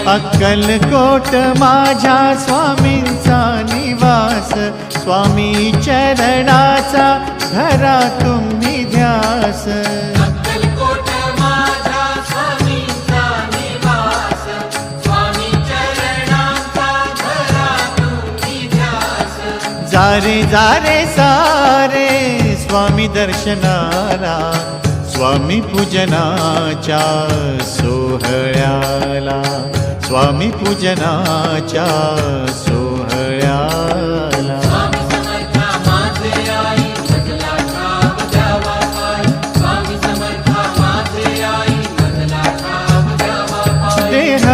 अक्कलकोट माझ्या स्वामींचा निवास, स्वामी चरणाचा धरा तुम्ही ध्यास। अक्कलकोट माझ्या स्वामींचा निवास, स्वामी चरणाचा धरा तुम्ही ध्यास। जारे जारे सारे स्वामी दर्शनाला, स्वामी पूजनाच्या सोहळ्याला, स्वामी पूजनाच्या सोहळ्याला। स्वामी समर्था माझे आई मजला ठाव द्यावा पाय, स्वामी समर्था माझे आई मजला ठाव द्यावा पाय। देह